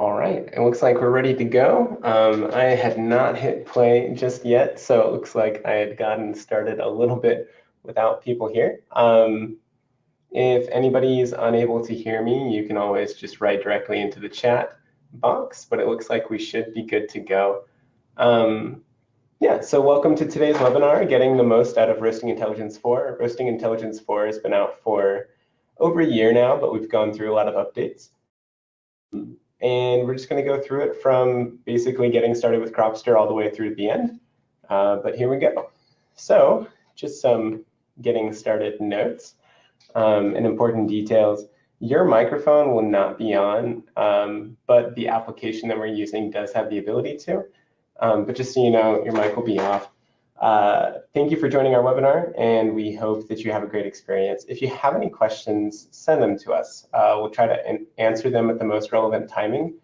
All right, it looks like we're ready to go. I had not hit play just yet, so it looks like I had gotten started a little bit without people here. If anybody is unable to hear me, you can always just write directly into the chat box, but it looks like we should be good to go. Yeah, so welcome to today's webinar, Getting the Most Out of Roasting Intelligence 4. Roasting Intelligence 4 has been out for over a year now, but we've gone through a lot of updates. And we're just going to go through it from basically getting started with Cropster all the way through to the end. But here we go. So just some getting started notes and important details. Your microphone will not be on, but the application that we're using does have the ability to. But just so you know, your mic will be off. Thank you for joining our webinar, and we hope that you have a great experience. If you have any questions, send them to us. We'll try to answer them at the most relevant timing.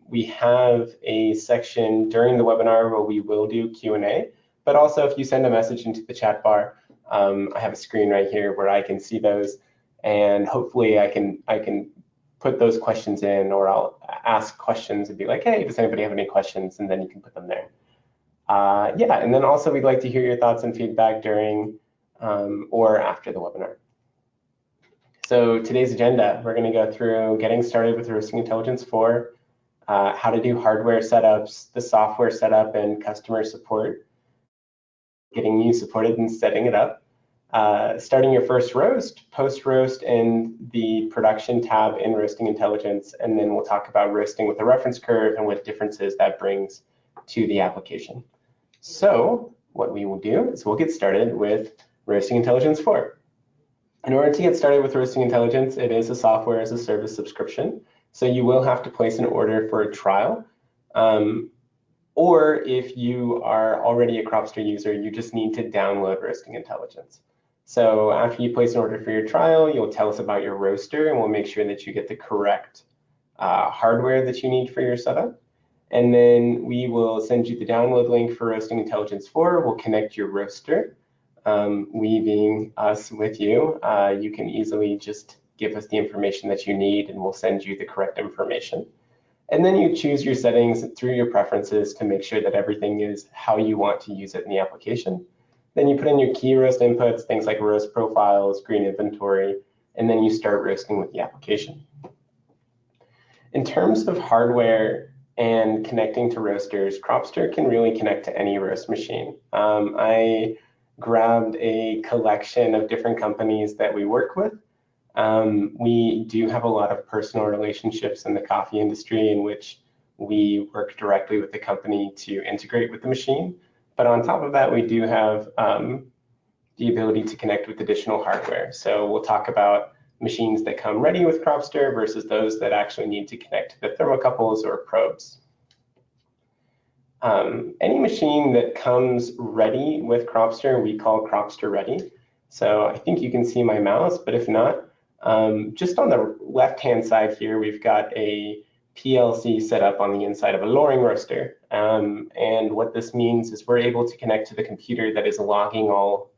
We have a section during the webinar where we will do Q&A, but also if you send a message into the chat bar, I have a screen right here where I can see those, and hopefully I can put those questions in, or I'll ask questions and be like, hey, does anybody have any questions? And then you can put them there. Yeah, and then also we'd like to hear your thoughts and feedback during or after the webinar. So today's agenda, we're going to go through getting started with Roasting Intelligence 4, how to do hardware setups, the software setup and customer support, getting you supported and setting it up, starting your first roast, post-roast, and the production tab in Roasting Intelligence, and then we'll talk about roasting with a reference curve and what differences that brings to the application. So what we will do is we'll get started with Roasting Intelligence 4. In order to get started with Roasting Intelligence, it is a software as a service subscription. So you will have to place an order for a trial. Or if you are already a Cropster user, you just need to download Roasting Intelligence. So after you place an order for your trial, you'll tell us about your roaster, and we'll make sure that you get the correct hardware that you need for your setup. And then we will send you the download link for Roasting Intelligence 4. We'll connect your roaster. We being us with you, you can easily just give us the information that you need, and we'll send you the correct information. And then you choose your settings through your preferences to make sure that everything is how you want to use it in the application. Then you put in your key roast inputs, things like roast profiles, green inventory, and then you start roasting with the application. In terms of hardware and connecting to roasters, Cropster can really connect to any roast machine. I grabbed a collection of different companies that we work with. We do have a lot of personal relationships in the coffee industry in which we work directly with the company to integrate with the machine. But on top of that, we do have the ability to connect with additional hardware. So we'll talk about machines that come ready with Cropster versus those that actually need to connect to the thermocouples or probes. Any machine that comes ready with Cropster, we call Cropster ready. So I think you can see my mouse, but if not, just on the left-hand side here, we've got a PLC set up on the inside of a Loring roaster. And what this means is we're able to connect to the computer that is logging all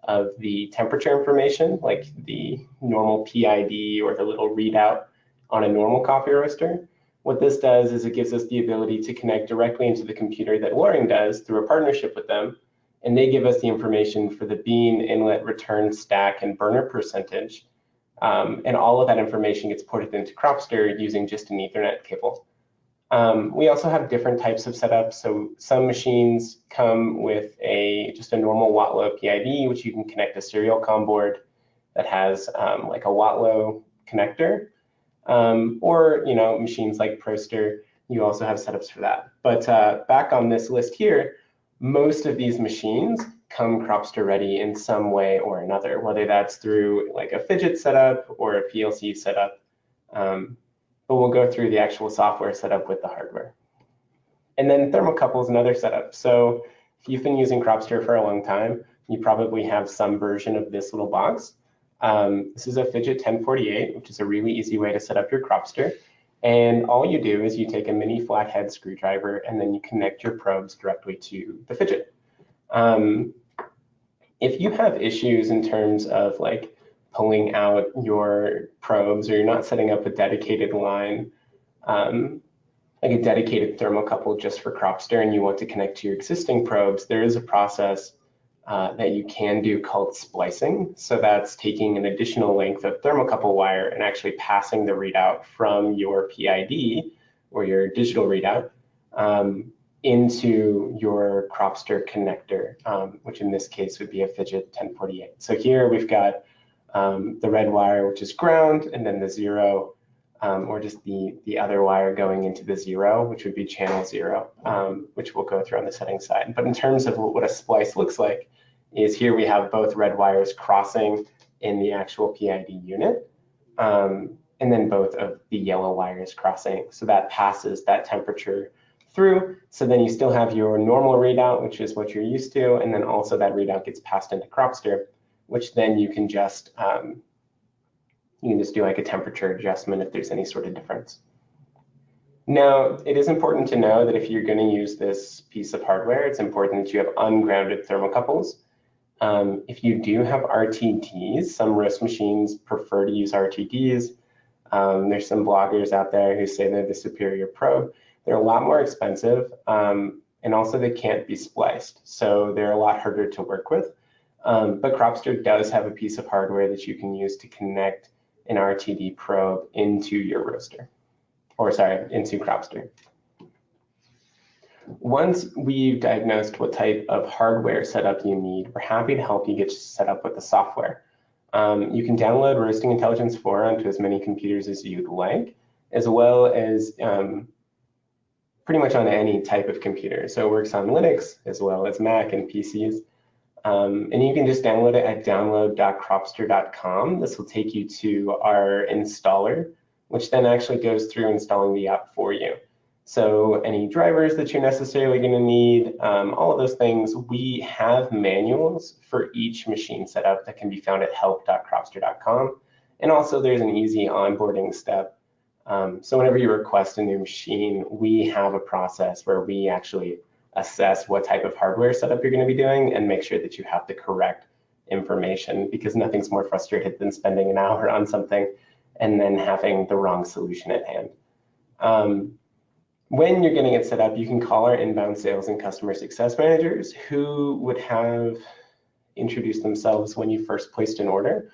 of the temperature information, like the normal PID or the little readout on a normal coffee roaster. What this does is it gives us the ability to connect directly into the computer that Loring does through a partnership with them, and they give us the information for the bean inlet return stack and burner percentage, and all of that information gets ported into Cropster using just an Ethernet cable. We also have different types of setups. So some machines come with just a normal Watlow PID, which you can connect a serial COM board that has like a Watlow connector. Or machines like Cropster, you also have setups for that. But back on this list here, most of these machines come Cropster ready in some way or another, whether that's through like a fidget setup or a PLC setup. But we'll go through the actual software setup with the hardware. And then thermocouple is another setup. So if you've been using Cropster for a long time, you probably have some version of this little box. This is a Fidget 1048, which is a really easy way to set up your Cropster. And all you do is you take a mini flathead screwdriver and then you connect your probes directly to the Fidget. If you have issues in terms of like pulling out your probes, or you're not setting up a dedicated line, like a dedicated thermocouple just for Cropster and you want to connect to your existing probes, there is a process that you can do called splicing. So that's taking an additional length of thermocouple wire and actually passing the readout from your PID or your digital readout into your Cropster connector, which in this case would be a Fidget 1048. So here we've got the red wire, which is ground, and then the 0, or just the other wire going into the 0, which would be channel 0, which we'll go through on the settings side. But in terms of what a splice looks like, is here we have both red wires crossing in the actual PID unit, and then both of the yellow wires crossing. So that passes that temperature through. So then you still have your normal readout, which is what you're used to, and then also that readout gets passed into Cropster, which then you can just do like a temperature adjustment if there's any sort of difference. Now, it is important to know that if you're going to use this piece of hardware, it's important that you have ungrounded thermocouples. If you do have RTDs, some roast machines prefer to use RTDs. There's some bloggers out there who say they're the superior probe. They're a lot more expensive, and also they can't be spliced, so they're a lot harder to work with. But Cropster does have a piece of hardware that you can use to connect an RTD probe into your roaster, or sorry, into Cropster. Once we've diagnosed what type of hardware setup you need, we're happy to help you get set up with the software. You can download Roasting Intelligence 4 onto as many computers as you'd like, as well as pretty much on any type of computer. So it works on Linux as well as Mac and PCs. And you can just download it at download.cropster.com. This will take you to our installer, which then actually goes through installing the app for you. So any drivers that you're necessarily going to need, all of those things, we have manuals for each machine setup that can be found at help.cropster.com. And also there's an easy onboarding step. So whenever you request a new machine, we have a process where we actually assess what type of hardware setup you're going to be doing and make sure that you have the correct information, because nothing's more frustrated than spending an hour on something and then having the wrong solution at hand. When you're getting it set up, you can call our inbound sales and customer success managers who would have introduced themselves when you first placed an order.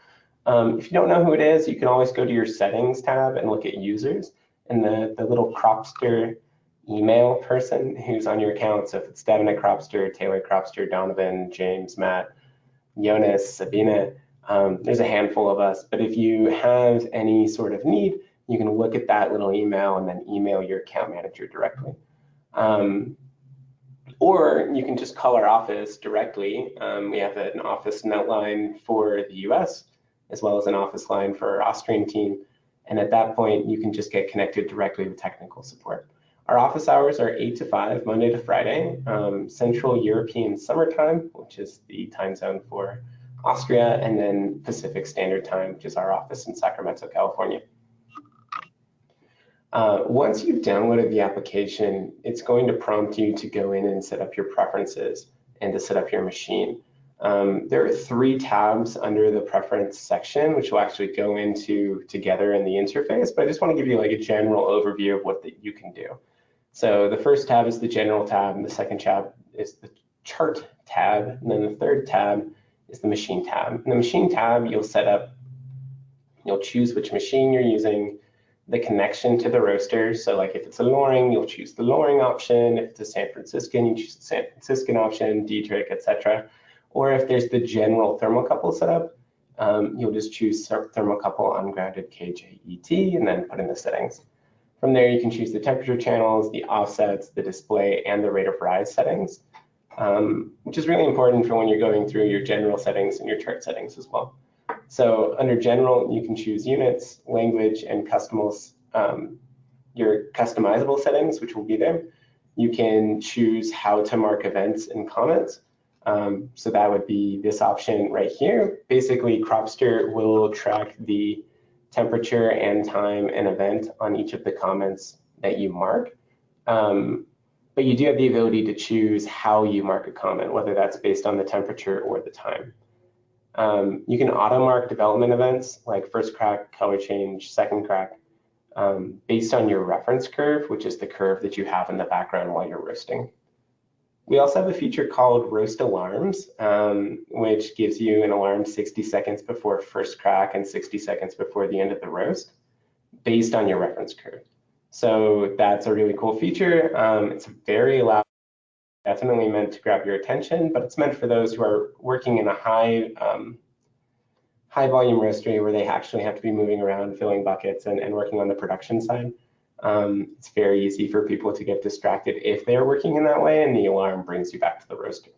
If you don't know who it is, you can always go to your settings tab and look at users, and the little Cropster email person who's on your account. So if it's Devin at Cropster, Taylor Cropster, Donovan, James, Matt, Jonas, Sabina, there's a handful of us. But if you have any sort of need, you can look at that little email and then email your account manager directly. Or you can just call our office directly. We have an office note line for the US, as well as an office line for our Austrian team. And at that point, you can just get connected directly with technical support. Our office hours are 8 to 5, Monday to Friday, Central European Summertime, which is the time zone for Austria, and then Pacific Standard Time, which is our office in Sacramento, California. Once you've downloaded the application, it's going to prompt you to go in and set up your preferences and to set up your machine. There are 3 tabs under the preference section, which we'll actually go into together in the interface, but I just want to give you like a general overview of what you can do. So the first tab is the general tab, and the second tab is the chart tab, and then the third tab is the machine tab. In the machine tab, you'll choose which machine you're using, the connection to the roaster. So like if it's a Loring, you'll choose the Loring option. If it's a San Franciscan, you choose the San Franciscan option, Diedrich, etc. Or if there's the general thermocouple setup, you'll just choose thermocouple ungrounded KJET and then put in the settings. From there, you can choose the temperature channels, the offsets, the display, and the rate of rise settings, which is really important for when you're going through your general settings and your chart settings as well. So under general, you can choose units, language, and your customizable settings, which will be there. You can choose how to mark events and comments. So that would be this option right here. Basically, Cropster will track the temperature and time and event on each of the comments that you mark. But you do have the ability to choose how you mark a comment, whether that's based on the temperature or the time. You can auto mark development events like first crack, color change, second crack. based on your reference curve, which is the curve that you have in the background while you're roasting. We also have a feature called roast alarms, which gives you an alarm 60 seconds before first crack and 60 seconds before the end of the roast, based on your reference curve. So that's a really cool feature. It's very loud, definitely meant to grab your attention, but it's meant for those who are working in a high volume roastery where they actually have to be moving around, filling buckets and working on the production side. It's very easy for people to get distracted if they're working in that way, and the alarm brings you back to the roaster.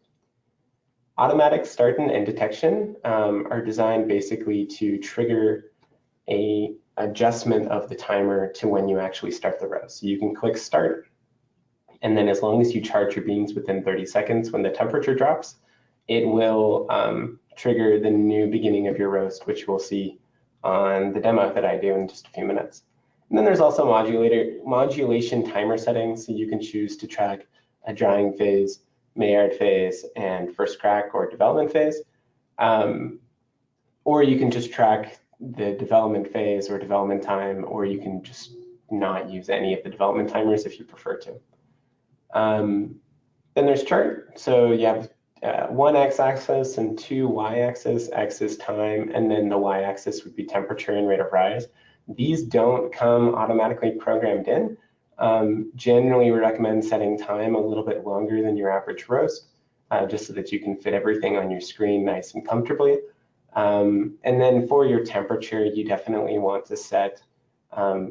Automatic start and end detection are designed basically to trigger a adjustment of the timer to when you actually start the roast. So you can click start, and then as long as you charge your beans within 30 seconds when the temperature drops, it will trigger the new beginning of your roast, which we'll see on the demo that I do in just a few minutes. And then there's also modulation timer settings, so you can choose to track a drying phase, Maillard phase, and first crack or development phase. Or you can just track the development phase or development time, or you can just not use any of the development timers if you prefer to. Then there's chart, so you have one x-axis and two y-axis. X is time, and then the y-axis would be temperature and rate of rise. These don't come automatically programmed in. Generally, we recommend setting time a little bit longer than your average roast, just so that you can fit everything on your screen nice and comfortably. And then for your temperature, you definitely want to set, for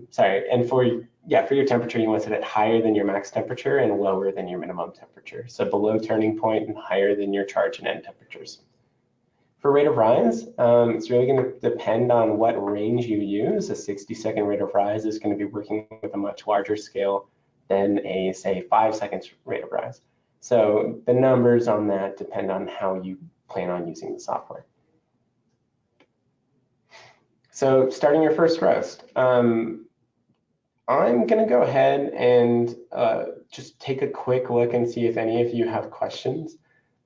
your temperature, you want to set it higher than your max temperature and lower than your minimum temperature. So below turning point and higher than your charge and end temperatures. For rate of rise, it's really going to depend on what range you use. A 60-second rate of rise is going to be working with a much larger scale than a, say, 5 seconds rate of rise. So the numbers on that depend on how you plan on using the software. So starting your first roast. I'm going to go ahead and just take a quick look and see if any of you have questions.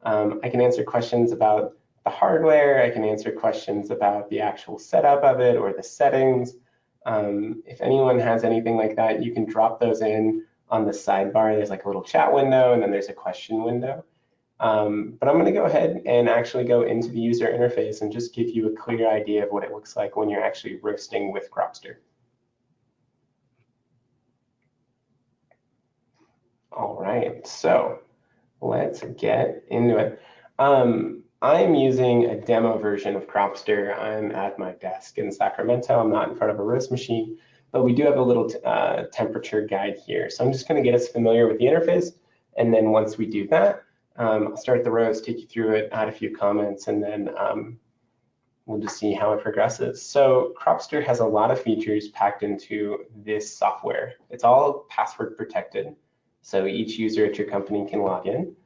I can answer questions about the hardware. I can answer questions about the actual setup of it or the settings. If anyone has anything like that, you can drop those in on the sidebar. There's like a little chat window, and then there's a question window. But I'm going to go ahead and actually go into the user interface and just give you a clear idea of what it looks like when you're actually roasting with Cropster. All right, so let's get into it. I'm using a demo version of Cropster. I'm at my desk in Sacramento. I'm not in front of a roast machine, but we do have a little temperature guide here. So I'm just going to get us familiar with the interface, and then once we do that, I'll start the roast, take you through it, add a few comments, and then we'll just see how it progresses. So Cropster has a lot of features packed into this software. It's all password protected, so each user at your company can log in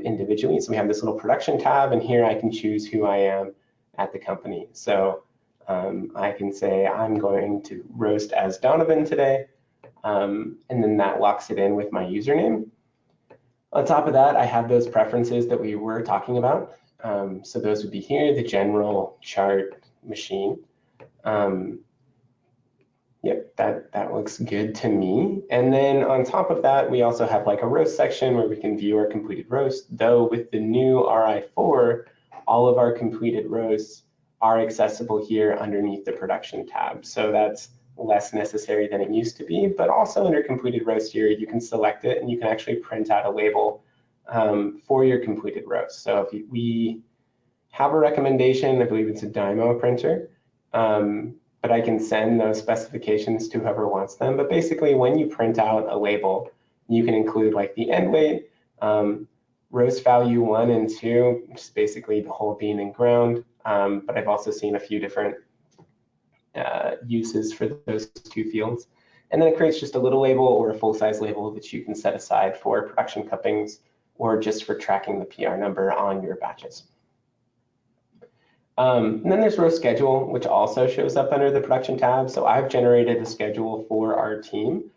individually. So we have this little production tab, and here I can choose who I am at the company. So I can say I'm going to roast as Donovan today, and then that locks it in with my username. On top of that, I have those preferences that we were talking about. So those would be here, the general, chart, machine. Yep, that looks good to me. And then on top of that, we also have like a roast section where we can view our completed roast, though with the new RI4, all of our completed roasts are accessible here underneath the production tab. So that's less necessary than it used to be, but also under completed roast here, you can select it and you can actually print out a label for your completed roast. So if we have a recommendation, I believe it's a Dymo printer, but I can send those specifications to whoever wants them. But basically, when you print out a label, you can include like the end weight, roast value 1 and 2, which is basically the whole bean and ground. But I've also seen a few different uses for those two fields. And then it creates just a little label or a full-size label that you can set aside for production cuppings or just for tracking the PR number on your batches. And then there's roast schedule, which also shows up under the production tab. So I've generated a schedule for our team.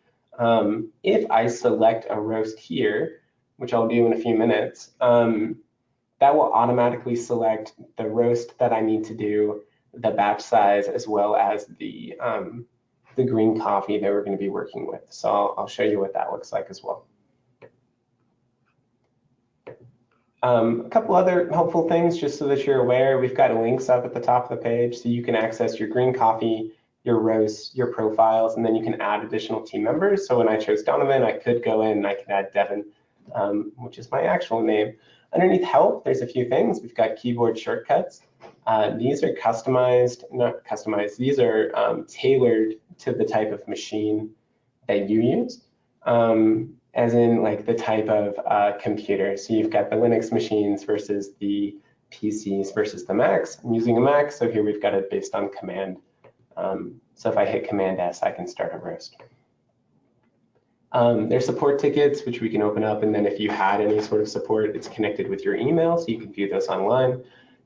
If I select a roast here, which I'll do in a few minutes, that will automatically select the roast that I need to do, the batch size, as well as the the green coffee that we're going to be working with. So I'll show you what that looks like as well. A couple other helpful things, just so that you're aware, we've got links up at the top of the page so you can access your green coffee, your roast, your profiles, and then you can add additional team members. So when I chose Donovan, I could go in and I could add Devin, which is my actual name. Underneath help, there's a few things. We've got keyboard shortcuts. These are customized, not customized, these are tailored to the type of machine that you use. As in like the type of computer. So you've got the Linux machines versus the PCs versus the Macs. I'm using a Mac, so here we've got it based on command. So if I hit Command S, I can start a roast. There's support tickets, which we can open up, and then if you had any sort of support, it's connected with your email, so you can view those online.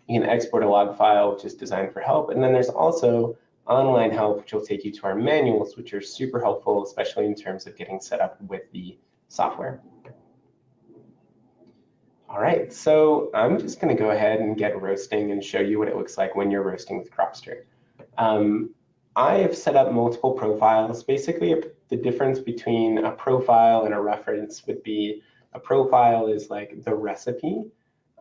You can export a log file, which is designed for help, and then there's also online help, which will take you to our manuals, which are super helpful, especially in terms of getting set up with the software. All right, so I'm just going to go ahead and get roasting and show you what it looks like when you're roasting with Cropster. I have set up multiple profiles. Basically, the difference between a profile and a reference would be a profile is like the recipe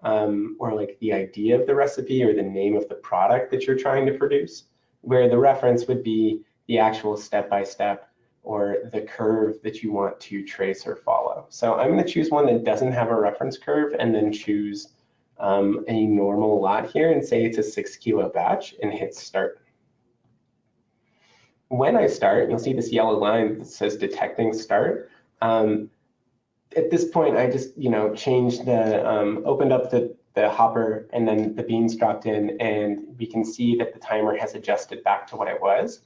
or like the idea of the recipe or the name of the product that you're trying to produce, where the reference would be the actual step-by-step or the curve that you want to trace or follow. So I'm going to choose one that doesn't have a reference curve and then choose a normal lot here and say it's a 6 kilo batch and hit start. When I start, you'll see this yellow line that says detecting start. At this point, I just changed the, opened up the hopper and then the beans dropped in, and we can see that the timer has adjusted back to what it was.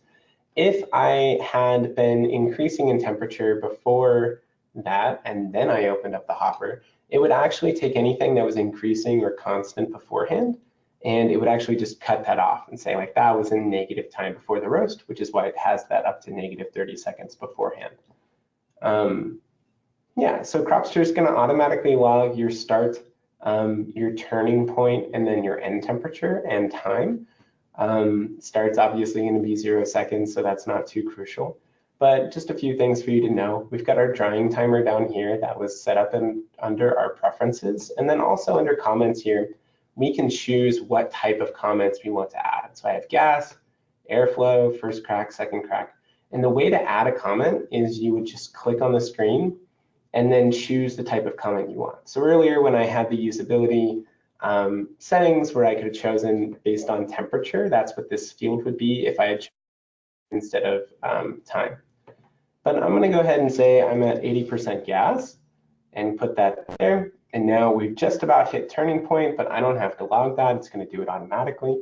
If I had been increasing in temperature before that and then I opened up the hopper, it would actually take anything that was increasing or constant beforehand, and it would actually just cut that off and say like that was in negative time before the roast, which is why it has that up to negative 30 seconds beforehand. Yeah, so Cropster is going to automatically log your start, your turning point, and then your end temperature and time. Start's obviously going to be 0 seconds, so that's not too crucial. But just a few things for you to know. We've got our drying timer down here that was set up under our preferences. And then also under comments here, we can choose what type of comments we want to add. So I have gas, airflow, first crack, second crack. And the way to add a comment is you would just click on the screen and then choose the type of comment you want. So earlier when I had the usability settings where I could have chosen based on temperature, that's what this field would be if I had chosen instead of time. But I'm going to go ahead and say I'm at 80% gas and put that there. And now we've just about hit turning point, but I don't have to log that. It's going to do it automatically,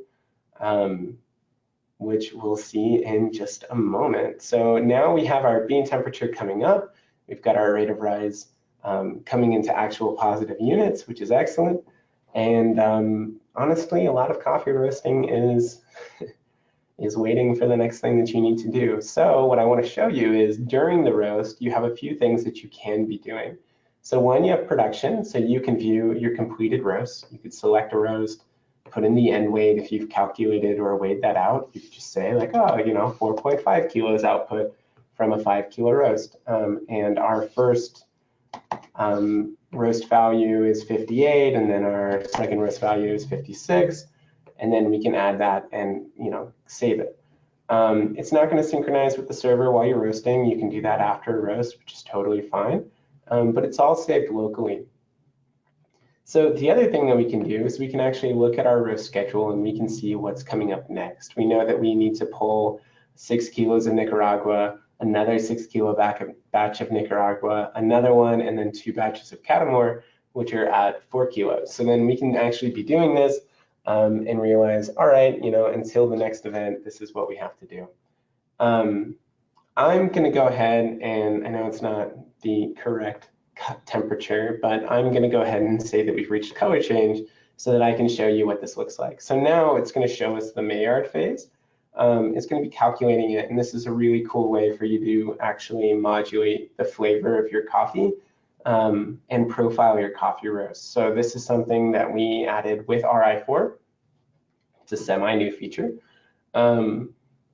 which we'll see in just a moment. So now we have our bean temperature coming up. We've got our rate of rise coming into actual positive units, which is excellent. And honestly, a lot of coffee roasting is waiting for the next thing that you need to do. So what I want to show you is during the roast, you have a few things that you can be doing. So one, you have production, so you can view your completed roast. You could select a roast, put in the end weight if you've calculated or weighed that out. You could just say like, oh, 4.5 kilos output from a 5 kilo roast. And our first roast value is 58, and then our second roast value is 56. And then we can add that and save it. It's not going to synchronize with the server while you're roasting. You can do that after a roast, which is totally fine. But it's all saved locally. So the other thing that we can do is we can actually look at our roast schedule and we can see what's coming up next. We know that we need to pull 6 kilos of Nicaragua, another 6 kilo batch of Nicaragua, another one, and then 2 batches of Catamore, which are at 4 kilos. So then we can actually be doing this and realize, all right, until the next event, this is what we have to do. I'm going to go ahead and I know it's not the correct temperature, but I'm going to go ahead and say that we've reached color change so that I can show you what this looks like. So now it's going to show us the Maillard phase. It's going to be calculating it, and this is a really cool way for you to actually modulate the flavor of your coffee and profile your coffee roast. So this is something that we added with RI4. It's a semi-new feature.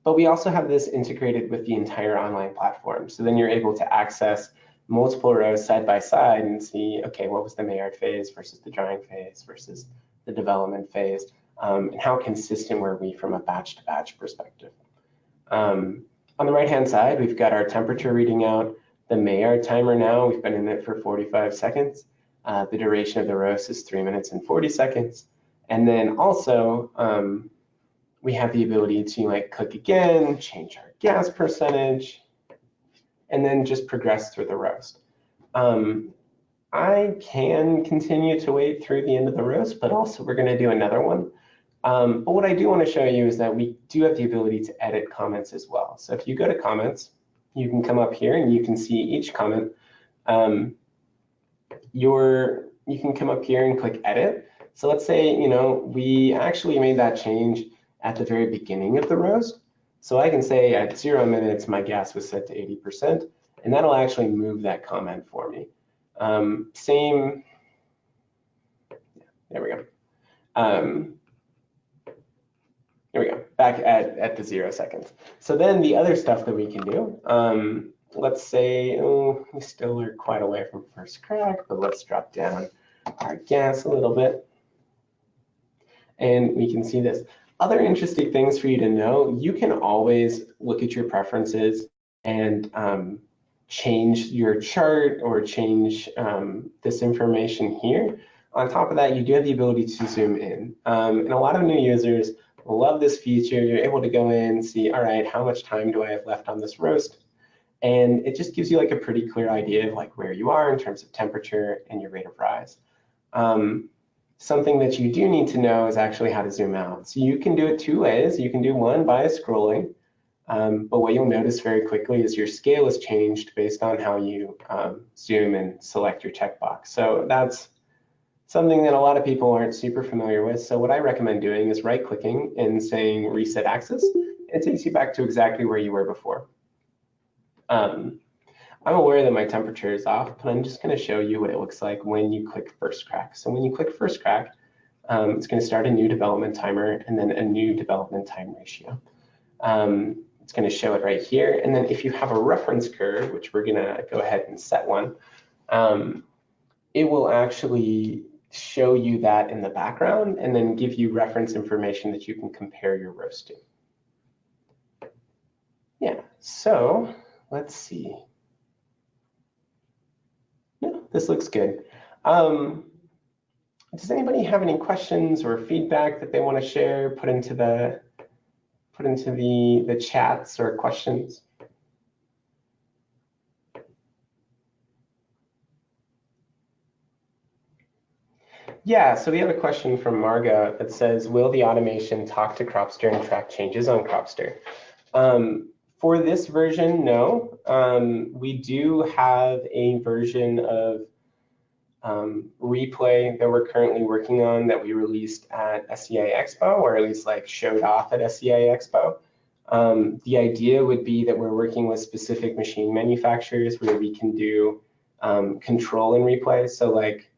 But we also have this integrated with the entire online platform. So then you're able to access multiple rows side by side and see, okay, what was the Maillard phase versus the drying phase versus the development phase, and how consistent were we from a batch to batch perspective. On the right-hand side, we've got our temperature reading out, the Maillard timer now, we've been in it for 45 seconds. The duration of the roast is 3 minutes and 40 seconds. And then also, we have the ability to like click again, change our gas percentage, and then just progress through the roast. I can continue to wait through the end of the roast, but also we're going to do another one. But what I do want to show you is that we do have the ability to edit comments as well. So if you go to comments, you can come up here and you can see each comment. You can come up here and click edit. So let's say, we actually made that change at the very beginning of the roast. So I can say at 0 minutes, my gas was set to 80%, and that'll actually move that comment for me. There we go. Here we go, back at the 0 seconds. So then the other stuff that we can do, let's say, we still are quite away from first crack, but let's drop down our gas a little bit. And we can see this. Other interesting things for you to know, you can always look at your preferences and change your chart or change this information here. On top of that, you do have the ability to zoom in. And a lot of new users love this feature. You're able to go in and see, all right, how much time do I have left on this roast? And it just gives you like a pretty clear idea of like where you are in terms of temperature and your rate of rise. Something that you do need to know is actually how to zoom out. So you can do it 2 ways. You can do one by scrolling, but what you'll notice very quickly is your scale is changed based on how you zoom and select your checkbox. So that's something that a lot of people aren't super familiar with. So what I recommend doing is right-clicking and saying reset axis. It takes you back to exactly where you were before. I'm aware that my temperature is off, but I'm just going to show you what it looks like when you click first crack. So when you click first crack, it's going to start a new development timer and then a new development time ratio. It's going to show it right here. And then if you have a reference curve, which we're going to go ahead and set one, it will actually show you that in the background and then give you reference information that you can compare your roast to. Yeah, so let's see. No, this looks good. Does anybody have any questions or feedback that they want to share? Put into the chats or questions. Yeah, so we have a question from Marga that says, will the automation talk to Cropster and track changes on Cropster? For this version, no. We do have a version of replay that we're currently working on that we released at SCI Expo, or at least like showed off at SCI Expo. The idea would be that we're working with specific machine manufacturers where we can do control and replay. So like,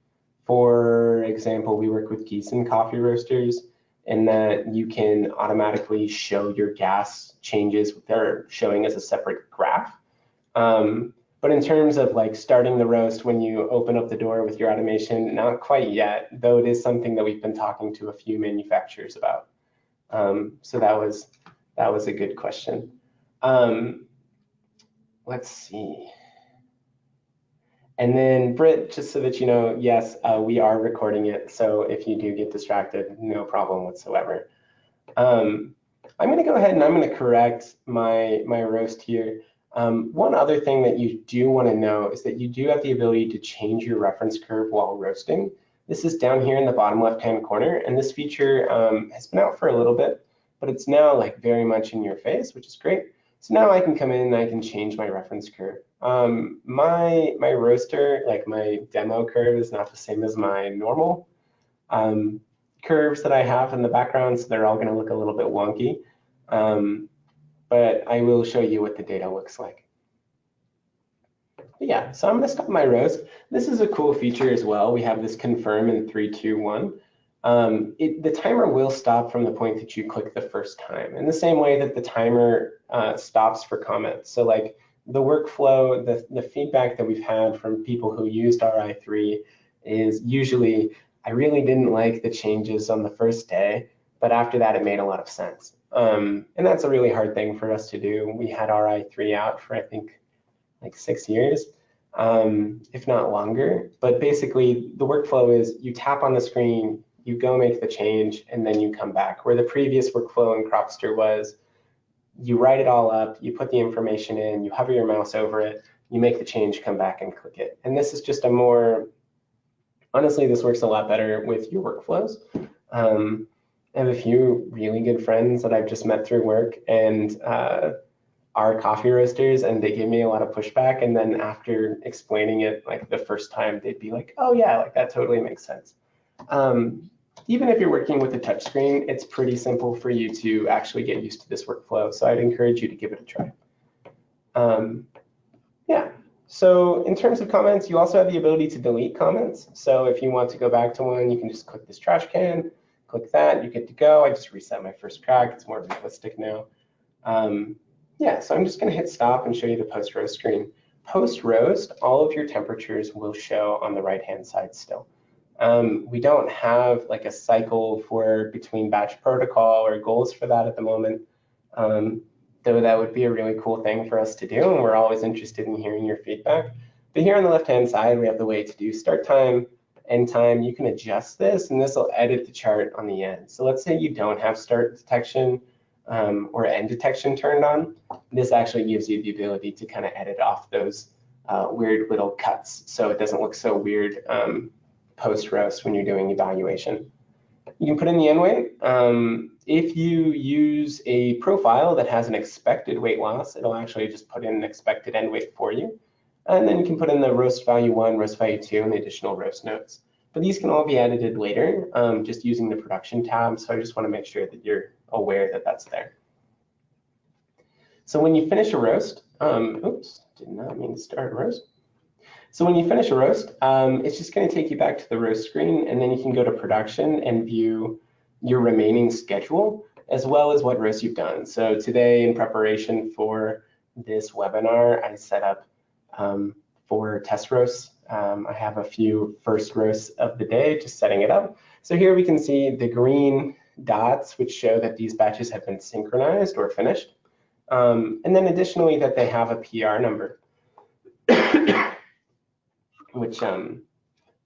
for example, we work with Gießen coffee roasters, and that you can automatically show your gas changes that are showing as a separate graph. But in terms of like starting the roast when you open up the door with your automation, not quite yet, though it is something that we've been talking to a few manufacturers about. So that was a good question. Let's see. And then Britt, just so that you know, yes, we are recording it. So if you do get distracted, no problem whatsoever. I'm going to go ahead and I'm going to correct my roast here. One other thing that you do want to know is that you do have the ability to change your reference curve while roasting. This is down here in the bottom left-hand corner, and this feature has been out for a little bit, but it's now like very much in your face, which is great. So now I can come in and I can change my reference curve. My roaster, like my demo curve, is not the same as my normal curves that I have in the background, so they're all going to look a little bit wonky. But I will show you what the data looks like. But yeah, so I'm going to stop my roast. This is a cool feature as well. We have this confirm in 3, 2, 1. the timer will stop from the point that you click the first time, in the same way that the timer stops for comments. So like the workflow, the feedback that we've had from people who used RI3 is usually, I really didn't like the changes on the first day, but after that it made a lot of sense. And that's a really hard thing for us to do. We had RI3 out for I think like 6 years, if not longer. But basically the workflow is you tap on the screen, you go make the change, and then you come back. Where the previous workflow in Cropster was you write it all up, you put the information in, you hover your mouse over it, you make the change, come back and click it. And this is just a more, honestly, this works a lot better with your workflows. I have a few really good friends that I've just met through work and are coffee roasters, and they give me a lot of pushback. And then after explaining it like the first time, they'd be like, oh yeah, like that totally makes sense. Even if you're working with a touchscreen, it's pretty simple for you to actually get used to this workflow. So I'd encourage you to give it a try. Yeah, so in terms of comments, you also have the ability to delete comments. So if you want to go back to one, you can just click this trash can, click that, you're good to go. I just reset my first crack. It's more realistic now. Yeah, so I'm just going to hit stop and show you the post-roast screen. Post-roast, all of your temperatures will show on the right-hand side still. We don't have like a cycle for between batch protocol or goals for that at the moment, though that would be a really cool thing for us to do, and we're always interested in hearing your feedback. But here on the left-hand side, we have the way to do start time, end time. You can adjust this, and this will edit the chart on the end. So let's say you don't have start detection or end detection turned on. This actually gives you the ability to kind of edit off those weird little cuts, so it doesn't look so weird post-roast when you're doing evaluation. You can put in the end weight. If you use a profile that has an expected weight loss, it'll actually just put in an expected end weight for you. And then you can put in the roast value 1, roast value 2, and the additional roast notes. But these can all be edited later, just using the production tab. So I just want to make sure that you're aware that that's there. So when you finish a roast, oops, did not mean to start a roast. So when you finish a roast, it's just going to take you back to the roast screen, and then you can go to production and view your remaining schedule, as well as what roast you've done. So today, in preparation for this webinar, I set up 4 test roasts. I have a few first roasts of the day, just setting it up. So here we can see the green dots, which show that these batches have been synchronized or finished. And then additionally, that they have a PR number, which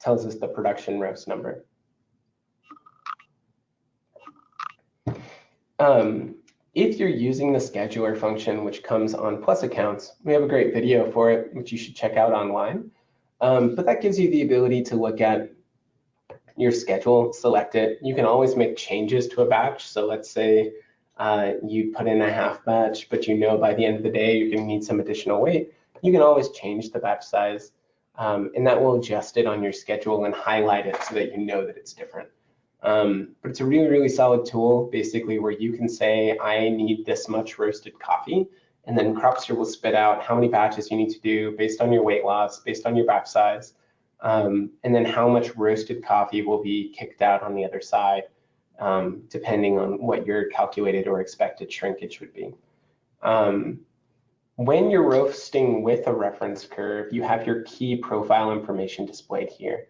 tells us the production roast number. If you're using the scheduler function, which comes on Plus accounts, we have a great video for it, which you should check out online. But that gives you the ability to look at your schedule, select it. You can always make changes to a batch. So let's say you put in a half batch, but you know by the end of the day you're going to need some additional weight. You can always change the batch size, and that will adjust it on your schedule and highlight it so that you know that it's different. But it's a really, really solid tool, basically, where you can say, I need this much roasted coffee, and then Cropster will spit out how many batches you need to do based on your weight loss, based on your batch size, and then how much roasted coffee will be kicked out on the other side, depending on what your calculated or expected shrinkage would be. When you're roasting with a reference curve, you have your key profile information displayed here.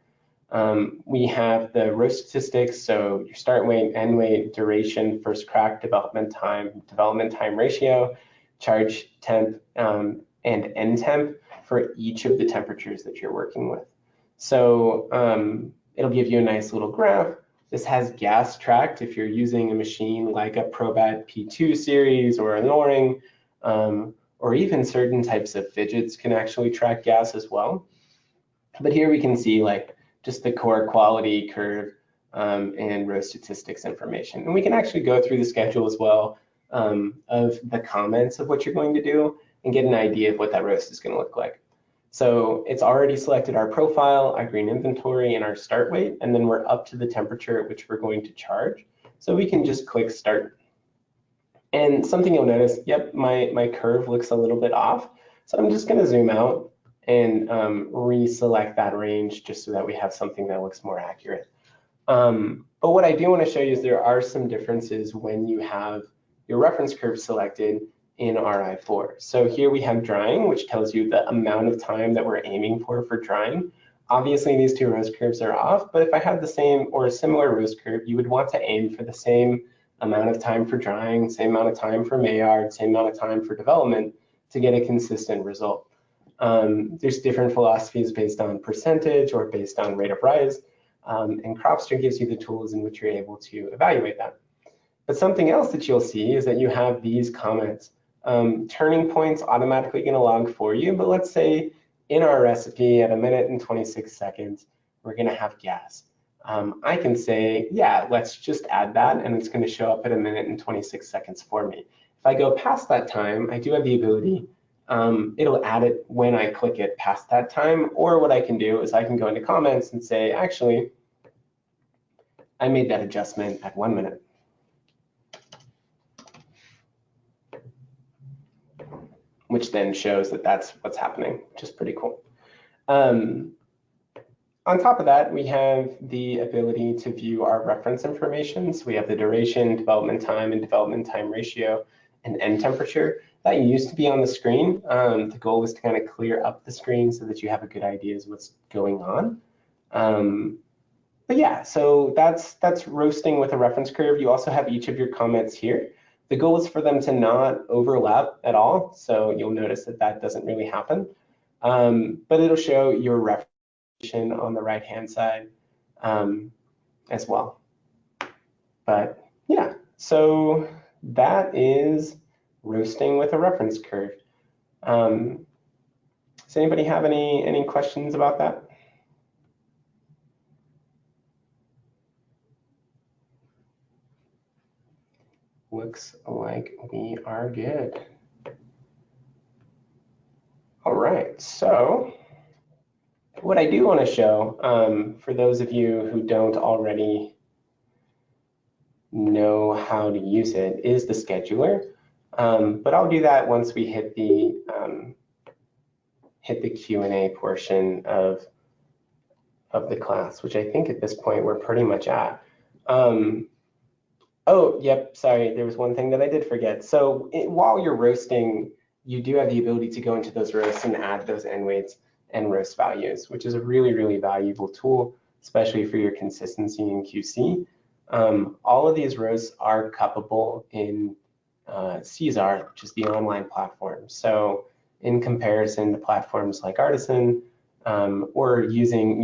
We have the roast statistics, so your start weight, end weight, duration, first crack, development time ratio, charge temp, and end temp for each of the temperatures that you're working with. So it'll give you a nice little graph. This has gas tracked if you're using a machine like a Probat P2 series or a Noring, or even certain types of fidgets can actually track gas as well. But here we can see like just the core quality curve and roast statistics information. And we can actually go through the schedule as well of the comments of what you're going to do and get an idea of what that roast is going to look like. So it's already selected our profile, our green inventory, and our start weight, and then we're up to the temperature at which we're going to charge. So we can just click start. And something you'll notice, yep, my curve looks a little bit off. So I'm just going to zoom out and reselect that range just so that we have something that looks more accurate. But what I do want to show you is there are some differences when you have your reference curve selected in RI4. So here we have drying, which tells you the amount of time that we're aiming for drying. Obviously, these two roast curves are off, but if I had the same or a similar roast curve, you would want to aim for the same amount of time for drying, same amount of time for Maillard, same amount of time for development to get a consistent result. There's different philosophies based on percentage or based on rate of rise, and Cropster gives you the tools in which you're able to evaluate that. But something else that you'll see is that you have these comments. Turning point's automatically going to log for you, but let's say in our recipe at 1 minute and 26 seconds, we're going to have gas. I can say, yeah, let's just add that, and it's going to show up at 1 minute and 26 seconds for me. If I go past that time, I do have the ability, it'll add it when I click it past that time, or what I can do is I can go into comments and say, actually, I made that adjustment at 1 minute. Which then shows that that's what's happening, which is pretty cool. On top of that, we have the ability to view our reference information. So we have the duration, development time, and development time ratio, and end temperature. That used to be on the screen. The goal is to kind of clear up the screen so that you have a good idea of what's going on. But yeah, so that's roasting with a reference curve. You also have each of your comments here. The goal is for them to not overlap at all. So you'll notice that that doesn't really happen. But it'll show your reference on the right-hand side as well. But yeah, so that is roasting with a reference curve. Does anybody have any questions about that? Looks like we are good. All right, so what I do want to show, for those of you who don't already know how to use it, is the scheduler. But I'll do that once we hit the Q&A portion of the class, which I think at this point we're pretty much at. Oh, yep, sorry, there was one thing that I did forget. So while you're roasting, you do have the ability to go into those roasts and add those end weights and roast values, which is a really, really valuable tool, especially for your consistency in QC. All of these roasts are cuppable in Czar, which is the online platform. So in comparison to platforms like Artisan, or using,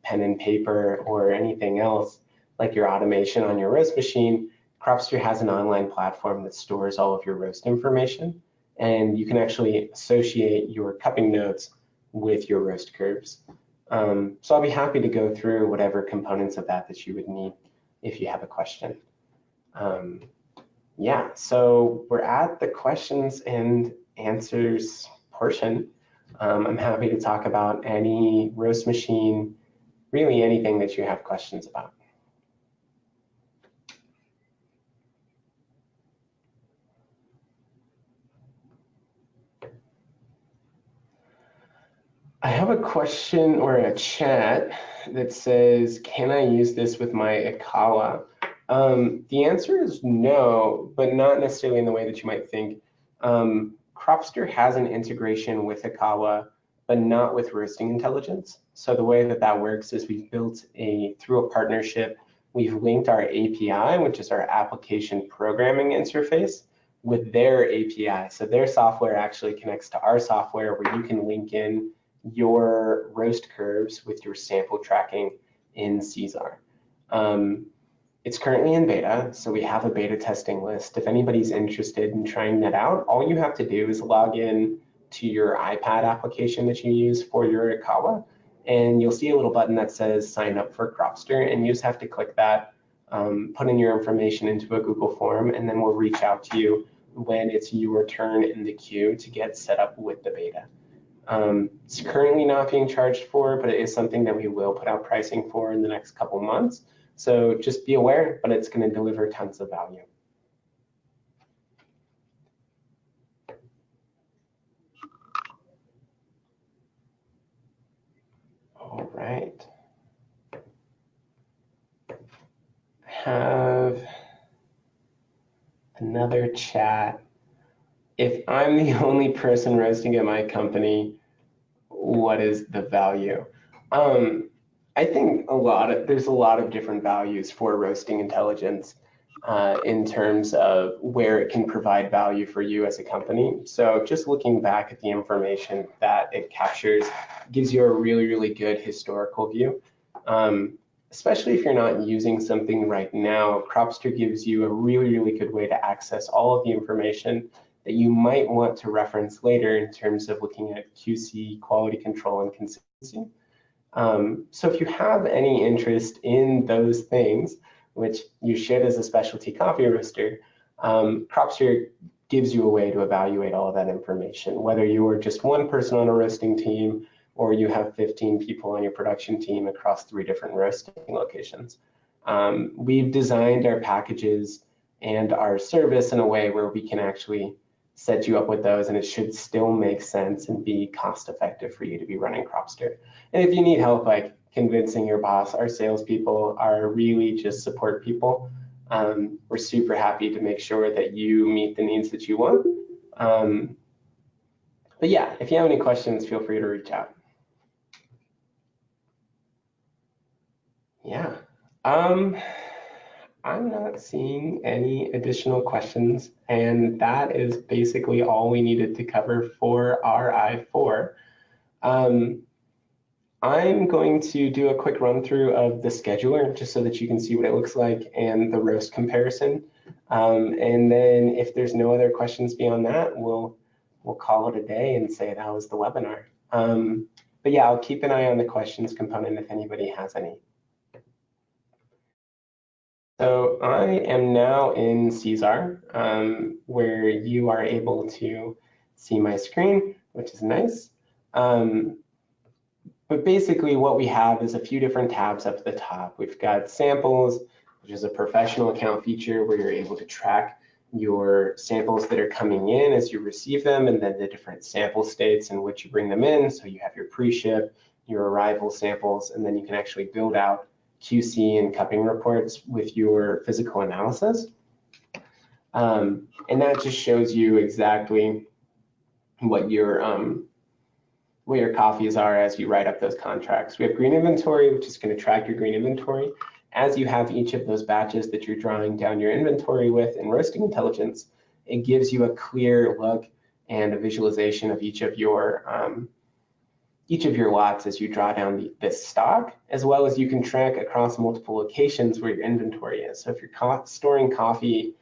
pen and paper or anything else, like your automation on your roast machine, Cropster has an online platform that stores all of your roast information, and you can actually associate your cupping notes with your roast curves. So I'll be happy to go through whatever components of that you would need if you have a question. Yeah, so we're at the questions and answers portion. I'm happy to talk about any roast machine, really anything that you have questions about. I have a question or a chat that says, can I use this with my Ikawa? The answer is no, but not necessarily in the way that you might think. Cropster has an integration with Ikawa, but not with roasting intelligence. So the way that that works is we've built through a partnership, we've linked our API, which is our application programming interface, with their API. So their software actually connects to our software where you can link in your roast curves with your sample tracking in Czar. It's currently in beta, so we have a beta testing list. If anybody's interested in trying that out, all you have to do is log in to your iPad application that you use for your Ikawa, and you'll see a little button that says sign up for Cropster, and you just have to click that, put in your information into a Google form, and then we'll reach out to you when it's your turn in the queue to get set up with the beta. It's currently not being charged for, but it is something that we will put out pricing for in the next couple months. So just be aware, but it's going to deliver tons of value. All right. another chat. If I'm the only person roasting at my company, what is the value? I think there's a lot of different values for roasting intelligence in terms of where it can provide value for you as a company. So just looking back at the information that it captures gives you a really, really good historical view. Especially if you're not using something right now, Cropster gives you a really, really good way to access all of the information that you might want to reference later in terms of looking at QC, quality control, and consistency. So if you have any interest in those things, which you should as a specialty coffee roaster, Cropster gives you a way to evaluate all of that information, whether you are just one person on a roasting team or you have 15 people on your production team across 3 different roasting locations. We've designed our packages and our service in a way where we can actually set you up with those, and it should still make sense and be cost effective for you to be running Cropster. And if you need help like convincing your boss, our salespeople are really just support people. We're super happy to make sure that you meet the needs that you want. But yeah, if you have any questions, feel free to reach out. Yeah. I'm not seeing any additional questions, and that is basically all we needed to cover for our I4. I'm going to do a quick run through of the scheduler just so that you can see what it looks like and the roast comparison. And then if there's no other questions beyond that, we'll call it a day and say that was the webinar. But yeah, I'll keep an eye on the questions component if anybody has any. So I am now in Czar, where you are able to see my screen, which is nice. But basically what we have is a few different tabs up at the top. We've got samples, which is a professional account feature where you're able to track your samples that are coming in as you receive them, and then the different sample states in which you bring them in. So you have your pre-ship, your arrival samples, and then you can actually build out QC and cupping reports with your physical analysis. And that just shows you exactly what your coffees are as you write up those contracts. We have green inventory, which is going to track your green inventory. As you have each of those batches that you're drawing down your inventory with in roasting intelligence, it gives you a clear look and a visualization of each of your lots as you draw down this stock, as well as you can track across multiple locations where your inventory is. So if you're storing coffee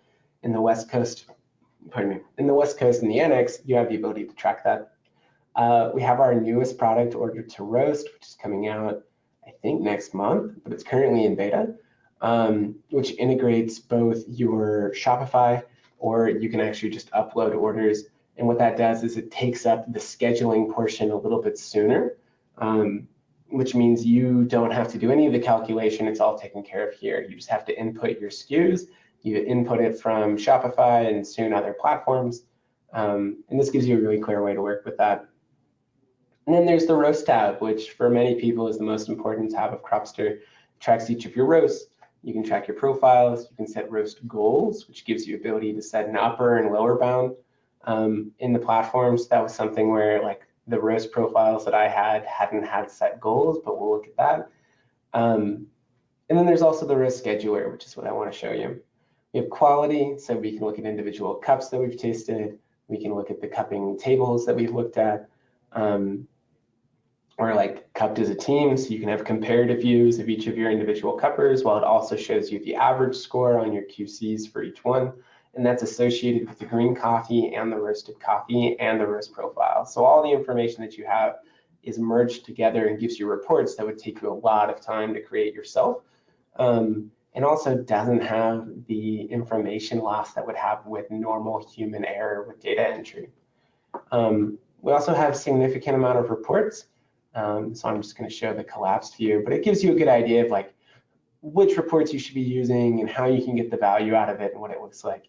in the West Coast, in the West Coast in the Annex, you have the ability to track that. We have our newest product, Order to Roast, which is coming out, I think, next month, but it's currently in beta, which integrates both your Shopify, or you can actually just upload orders. And what that does is it takes up the scheduling portion a little bit sooner, which means you don't have to do any of the calculation. It's all taken care of here. You just have to input your SKUs. You input it from Shopify and soon other platforms. And this gives you a really clear way to work with that. And then there's the roast tab, which for many people is the most important tab of Cropster. It tracks each of your roasts. You can track your profiles. You can set roast goals, which gives you ability to set an upper and lower bound in the platforms. That was something where like the roast profiles that I hadn't had set goals, but we'll look at that. And then there's also the roast scheduler, which is what I want to show you. We have quality, so we can look at individual cups that we've tasted. We can look at the cupping tables that we've looked at. Or like cupped as a team, so you can have comparative views of each of your individual cuppers, while it also shows you the average score on your QCs for each one, and that's associated with the green coffee and the roasted coffee and the roast profile. So all the information that you have is merged together and gives you reports that would take you a lot of time to create yourself, and also doesn't have the information loss that would have with normal human error with data entry. We also have significant amount of reports. So I'm just going to show the collapsed view, but it gives you a good idea of like which reports you should be using and how you can get the value out of it and what it looks like.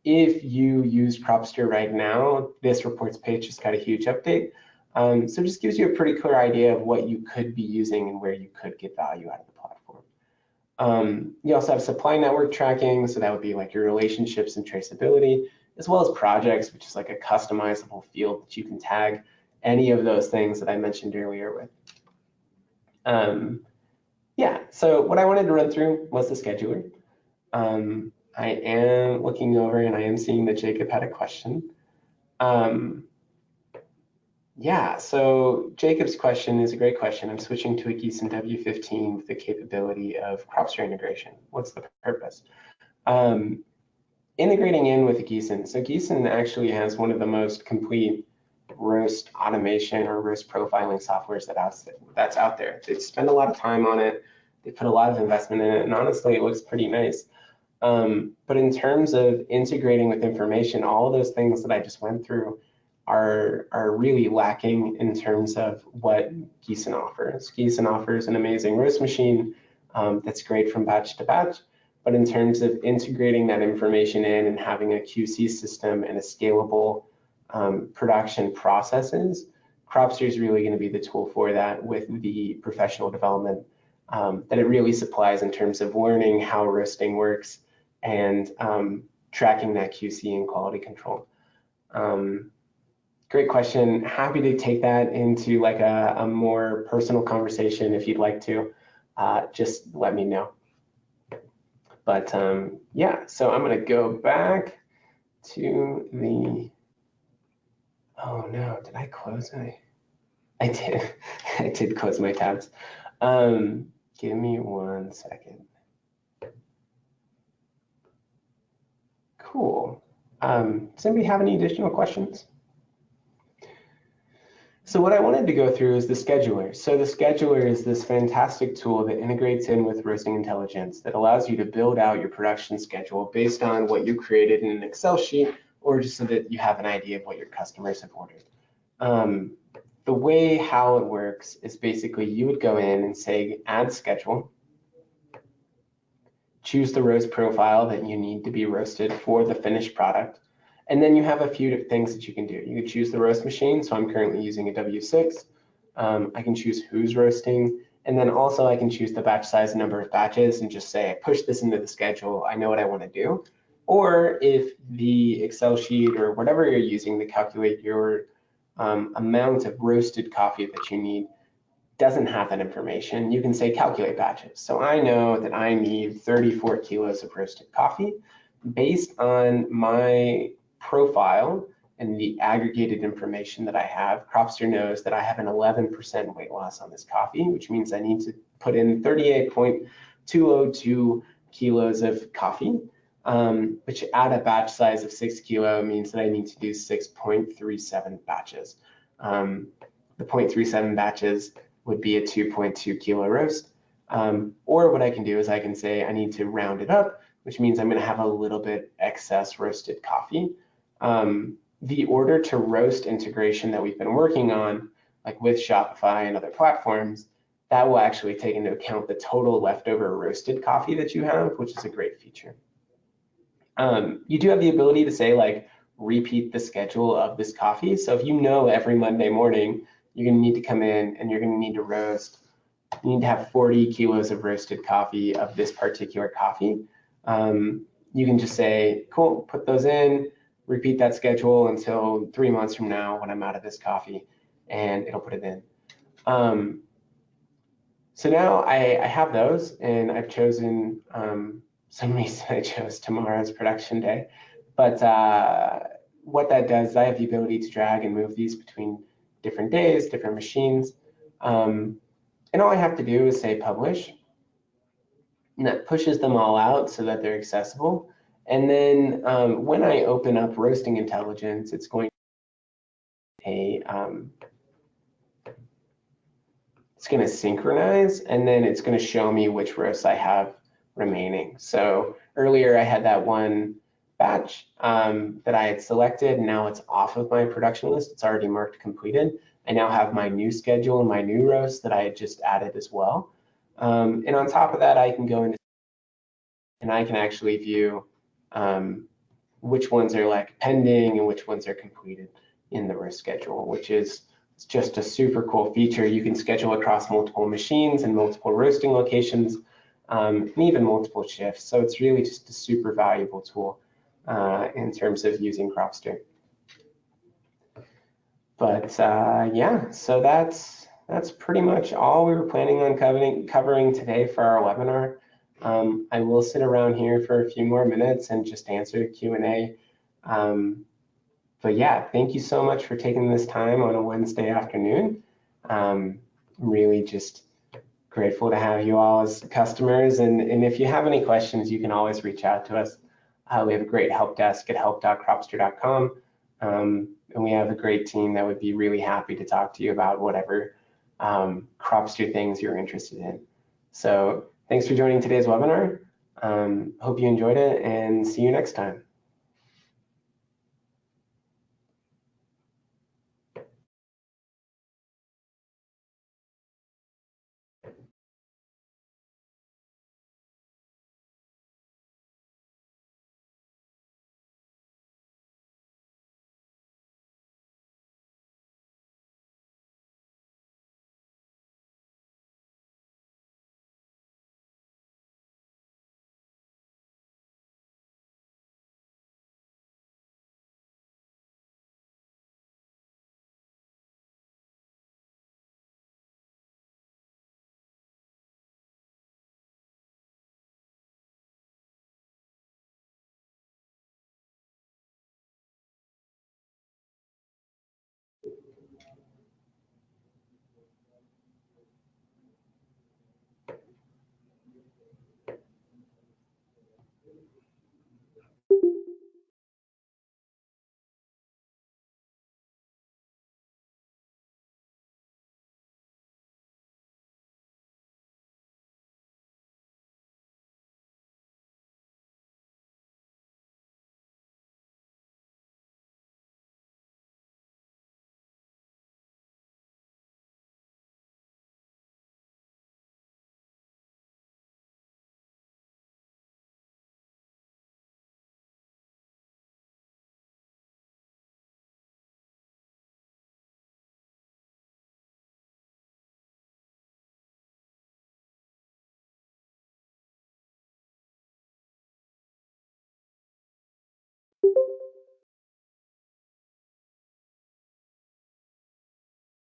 If you use Cropster right now, this reports page just got a huge update. So it just gives you a pretty clear idea of what you could be using and where you could get value out of the platform. You also have supply network tracking, so that would be like your relationships and traceability, as well as projects, which is like a customizable field that you can tag any of those things that I mentioned earlier with. Yeah, so what I wanted to run through was the scheduler. I am looking over and I am seeing that Jacob had a question. Yeah, so Jacob's question is a great question. I'm switching to a Gießen W15 with the capability of Cropster integration. What's the purpose? Integrating in with Gießen. So Gießen actually has one of the most complete roast automation or roast profiling softwares that's out there. They spend a lot of time on it. They put a lot of investment in it, and honestly, it looks pretty nice. But in terms of integrating with information, all of those things that I just went through are really lacking in terms of what Gießen offers. Gießen offers an amazing roast machine that's great from batch to batch, but in terms of integrating that information in and having a QC system and a scalable production processes, Cropster is really going to be the tool for that with the professional development that it really supplies in terms of learning how roasting works and tracking that QC and quality control. Great question. Happy to take that into like a more personal conversation if you'd like to. Just let me know. But yeah, so I'm going to go back to the. Oh no, did I close my? I did. I did close my tabs. Give me 1 second. Cool. Does anybody have any additional questions? So what I wanted to go through is the scheduler. So the scheduler is this fantastic tool that integrates in with Roasting Intelligence that allows you to build out your production schedule based on what you created in an Excel sheet, or just so that you have an idea of what your customers have ordered. The way how it works is basically you would go in and say add schedule, choose the roast profile that you need to be roasted for the finished product. And then you have a few things that you can do. You can choose the roast machine. So I'm currently using a W6. I can choose who's roasting. And then also I can choose the batch size, number of batches, and just say, I push this into the schedule. I know what I want to do. Or if the Excel sheet or whatever you're using to calculate your amount of roasted coffee that you need doesn't have that information, you can say calculate batches. So I know that I need 34 kilos of roasted coffee based on my profile and the aggregated information that I have. Cropster knows that I have an 11% weight loss on this coffee, which means I need to put in 38.202 kilos of coffee, which at a batch size of 6 kilo means that I need to do 6.37 batches. The 0.37 batches would be a 2.2 kilo roast. Or what I can do is I can say I need to round it up, which means I'm going to have a little bit excess roasted coffee. The order to roast integration that we've been working on, like with Shopify and other platforms, that will actually take into account the total leftover roasted coffee that you have, which is a great feature. You do have the ability to say like repeat the schedule of this coffee. So if you know every Monday morning you're going to need to come in and you're going to need to roast, you need to have 40 kilos of roasted coffee of this particular coffee. You can just say, cool, put those in, repeat that schedule until 3 months from now when I'm out of this coffee, and it'll put it in. So now I have those, and I've chosen, some reason I chose tomorrow's production day. But what that does is I have the ability to drag and move these between different days, different machines. And all I have to do is say publish. And that pushes them all out so that they're accessible. And then when I open up Roasting Intelligence, it's going to it's going to synchronize, and then it's going to show me which roasts I have remaining. So earlier I had that one batch that I had selected, and now it's off of my production list. It's already marked completed. I now have my new schedule and my new roast that I had just added as well. And on top of that, I can go into and I can actually view which ones are like pending and which ones are completed in the roast schedule, which is just a super cool feature. You can schedule across multiple machines and multiple roasting locations. and even multiple shifts. So it's really just a super valuable tool in terms of using Cropster. But yeah, so that's pretty much all we were planning on covering today for our webinar. I will sit around here for a few more minutes and just answer the Q&A. But yeah, thank you so much for taking this time on a Wednesday afternoon. Really just grateful to have you all as customers. And if you have any questions, you can always reach out to us. We have a great help desk at help.cropster.com. And we have a great team that would be really happy to talk to you about whatever Cropster things you're interested in. So thanks for joining today's webinar. Hope you enjoyed it and see you next time.